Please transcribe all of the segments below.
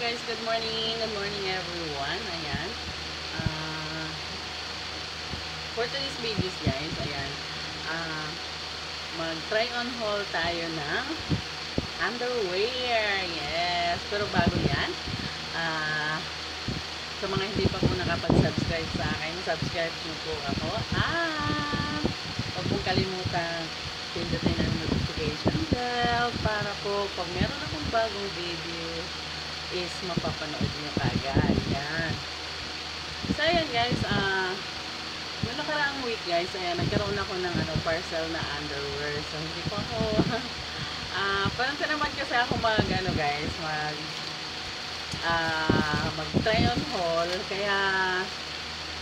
guys, good morning. Good morning everyone. Ayan. For today's videos guys, ayan. Mag-try on haul tayo ng underwear. Yes. Pero bago yan, sa mga hindi pa po nakapag-subscribe sa akin, subscribe nyo po ako. Huwag pong kalimutan pindutin ang notification bell para po pag meron akong bagong video is mapapanood nyo kagad. Yan. So ayan guys, noong nakaraang week guys, ayan, nagkaroon ako ng parcel na underwear. So hindi pa ako parang naman kasi ako guys, mag-try on haul. Kaya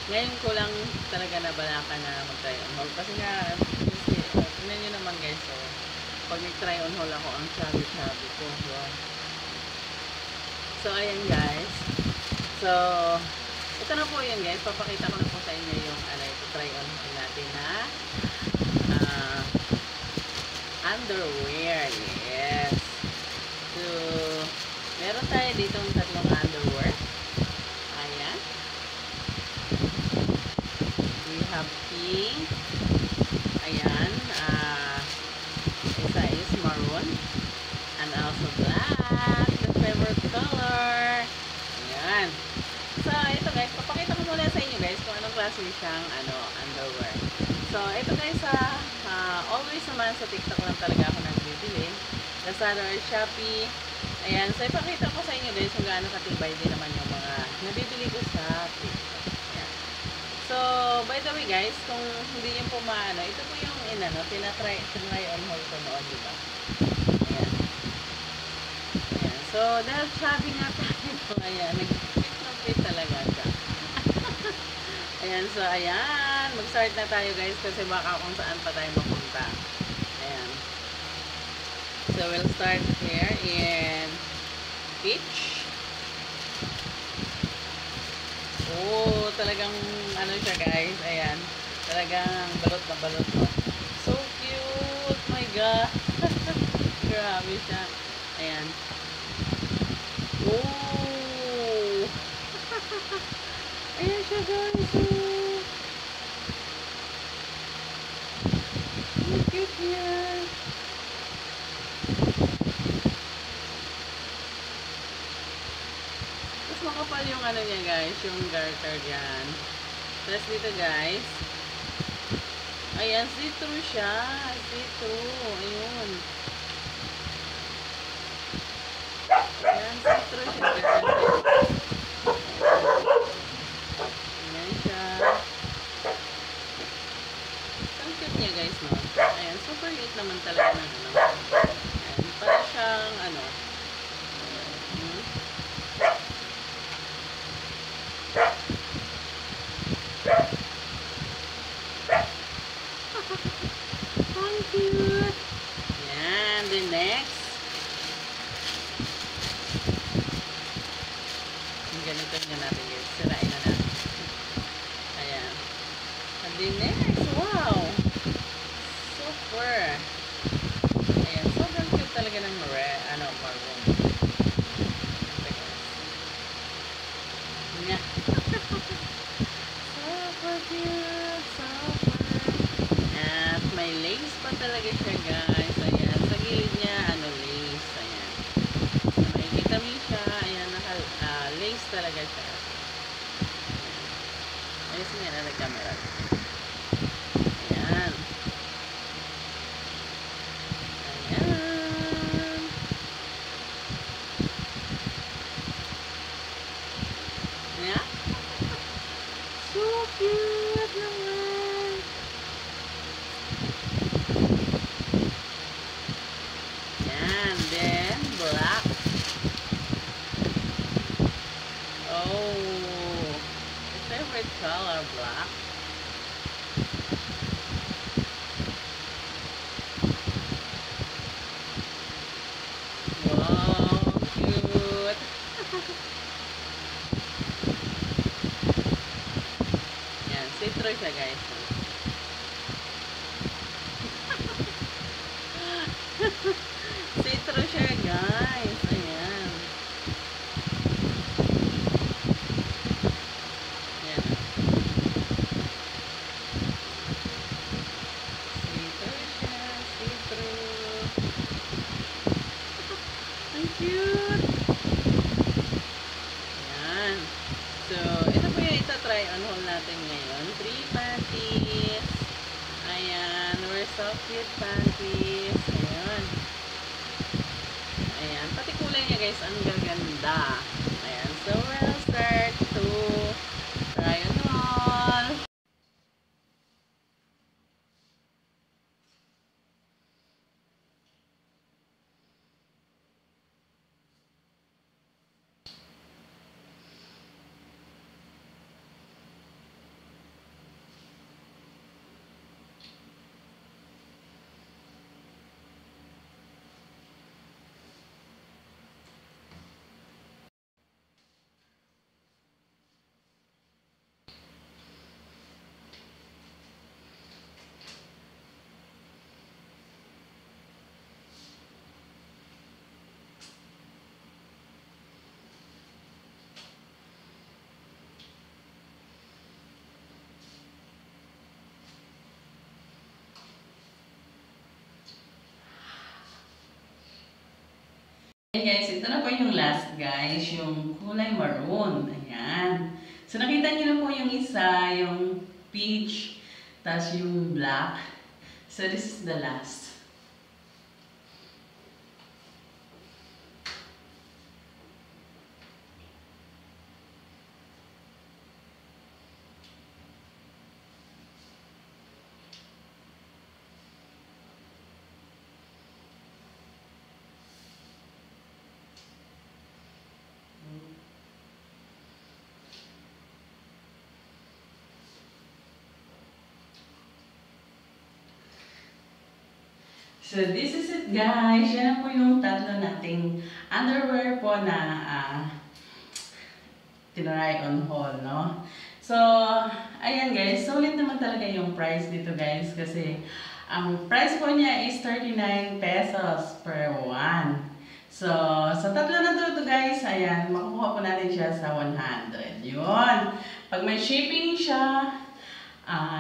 ngayon ko lang talaga nabalakan na mag-try on haul. Kasi nga, tingnan nyo naman guys, so, pag nag-try on haul ako, ang sabi ko. So, ayan guys. So, ito na po yun guys. Papakita ko na po sa inyo yung try on haul natin na underwear. Yes. So, meron tayo dito ng tatlong underwear. Ayan. We have pink. Ayan. Isa is maroon. And also black. The favorite color. Ayan. So, ito guys. Papakita ko muna sa inyo guys kung anong klase siyang underwear. So, ito guys always naman sa TikTok lang talaga ako nagbibili. Lazada or Shopee. Ayan, so ipakita ko sa inyo guys kung gaano katibay din naman yung mga nabibili ko sa TikTok. Ayan. So, by the way guys, kung hindi nyo po ito po yung tinatry on haul ko noon, diba? Ayan. Ayan. So, dahil sabi nga tayo, ayan, nag-fit talaga siya. Ayan, so ayan, mag-start na tayo guys kasi baka kung saan pa tayo mapunta. Ayan. So, we'll start here in peach. Oh, talagang siya guys. Ayan. Talagang balot na balot. So cute. My God. Grabe siya. Ayan. Oh. Ayan siya guys. Oh. So cute yan. Makapal yung niya guys, yung garter dyan. Tapos dito guys, ayan, see-through siya. See-through. Ayun. Ayan, see-through siya guys. Ayan siya. Ang cute niya guys, no? Ayan, super cute naman talaga ng Ayan, para siyang Ang cute. Yan. Then next. Ganito nga natin guys. Sirain na natin. Ayan. And then next. Wow. Super. Ayan. Sobrang cute talaga ng maroon. Nya. Super cute. Super. At may lace pa talaga siya guys. Ayan. Sa gilid niya, lace. Ayan. So, makikita mo siya. Ayan, lace talaga siya. Ayos nga na nag-camera. Ayan. Ayan. Ayan. So cute naman. And then black. Oh, my favorite color, black. Wow, cute. Yan, see-through siya guys. See-through siya guys. Ayan. cute! Ayan. So, ito po yung ita-try on haul natin ngayon. 3 panties. Ayan. We're so cute panties. Ayan. Ayan. Pati kulay niya guys, ang gaganda. Ayan. So, we'll start to try on haul. Ayan guys, ito na po yung last guys, yung kulay maroon. Ayan. So nakita niyo na po yung isa, yung peach, tas yung black. So this is the last. So, this is it guys. Yan na po yung tatlo nating underwear po na tinry on haul, no? So, ayan guys. Sulit naman talaga yung price dito guys. Kasi, ang price po niya is 39 pesos per one. So, sa tatlo na to guys, ayan, makukuha po natin siya sa 100. Yun. Pag may shipping siya,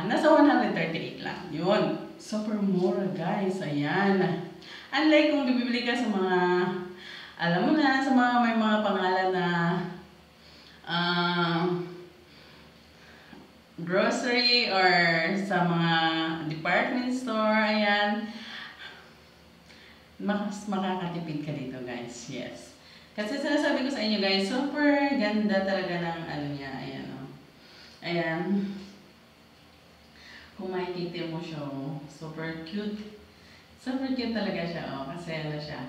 nasa 138 lang. Yun. Super mura guys. Ayan. Unlike kung bibili ka sa mga, alam mo na, sa mga may mga pangalan na grocery or sa mga department store. Ayan. Mas makakatipid ka dito guys. Yes. Kasi sinasabi ko sa inyo guys, super ganda talaga ng ano niya. Ayan o. Ayan. Kung makikita mo siya, super cute. Super cute talaga siya, oh, kasi ano siya.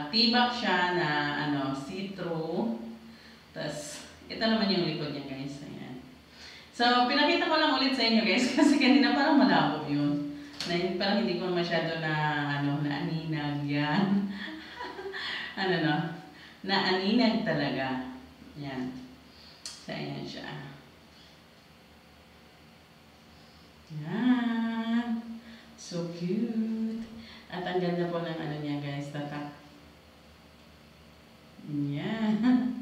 Tibak siya na ano, see-through. Tapos, ito naman yung likod niya guys. Ayan. So, pinakita ko lang ulit sa inyo guys, kasi kanina parang malabo yun. Parang hindi ko masyado na, ano, naaninag yan. Ano no? Naaninag talaga. Ayan. So, ayan siya. Yan. So cute. At ang ganda po ng ano niya guys, tatak. Yan.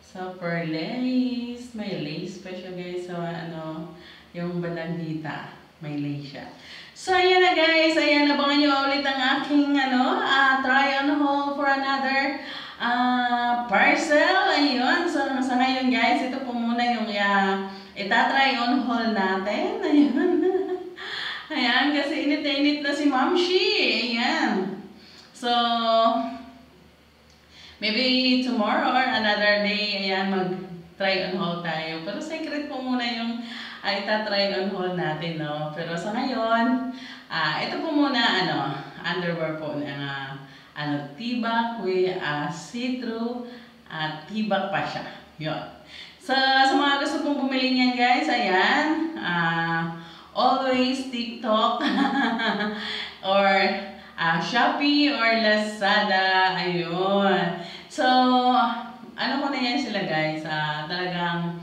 Super lace. May lace pa siya guys. So ano, yung bandang dita, may lace siya. So ayan na guys. Ayan, abangan nyo ulit ang aking ano, try on haul for another parcel. Ayun. So sa ngayon guys, ito po muna yung itatry on haul natin. Ayan. Ayan, kasi init na init na si Mamshi. Ayan. So, maybe tomorrow or another day, ayan, mag-try on haul tayo. Pero secret po muna yung itatry on haul natin, no? Pero sa ngayon, ito po muna, ano, underwear po ng tibak with see-through at tibak pa siya. Yun. So, sa mga gusto pong bumili niyan guys, ayan, always TikTok or Shopee or Lazada, ayun. So, ano ko na yan sila guys, talagang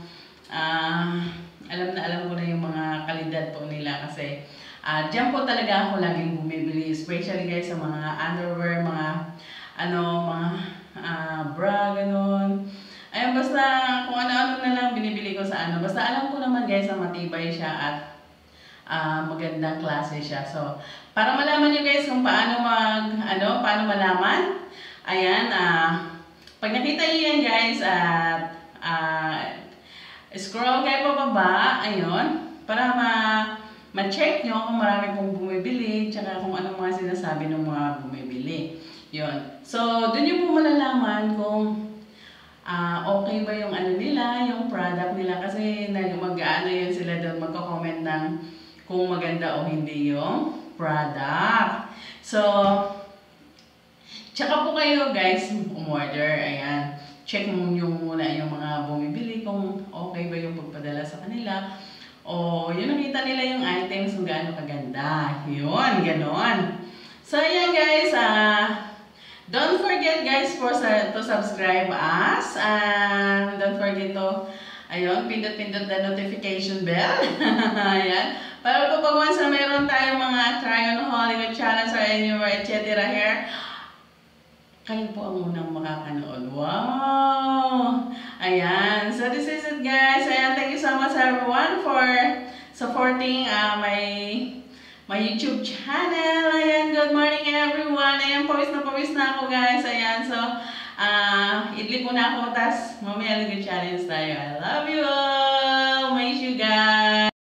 alam ko na yung mga kalidad po nila kasi dyan po talaga ako laging bumibili, especially guys sa mga underwear, mga bra, ganun. Ayun, basta kung ano-ano na lang binibili ko sa ano. Basta alam ko naman guys na matibay siya at magandang klase siya. So, para malaman nyo guys kung paano paano malaman? Ayan, pag nakita niyo yan guys, at scroll kayo pababa, ayun, para ma-check nyo kung marami pong bumibili, tsaka kung anong mga sinasabi ng mga bumibili. Yun. So, dun yung po malalaman kung okay ba yung ano nila, yung product nila, kasi mag-ano yun sila doon, magko-comment ng kung maganda o hindi yung product. So, tsaka po kayo guys, umorder, ayan. Check mo yung muna yung mga bumibili kung okay ba yung pagpadala sa kanila. O yun, nakita nila yung items kung gaano kaganda. Yun, ganon. So, ayan guys, don't forget guys to subscribe us, and don't forget to, ayun, pindot-pindot the notification bell. Ayan. Para po pag once na meron tayong mga try on Hollywood challenge or anywhere, etc. here, kayo po ang unang makakanood. Wow! Ayan. So this is it guys. Ayan, thank you so much everyone for supporting my YouTube channel. Ayan, good morning everyone. Ayan, pawis na ako guys. Ayan, so, idli ko na ako, tas mamaya lagi challenge tayo. I love you all. Miss you guys.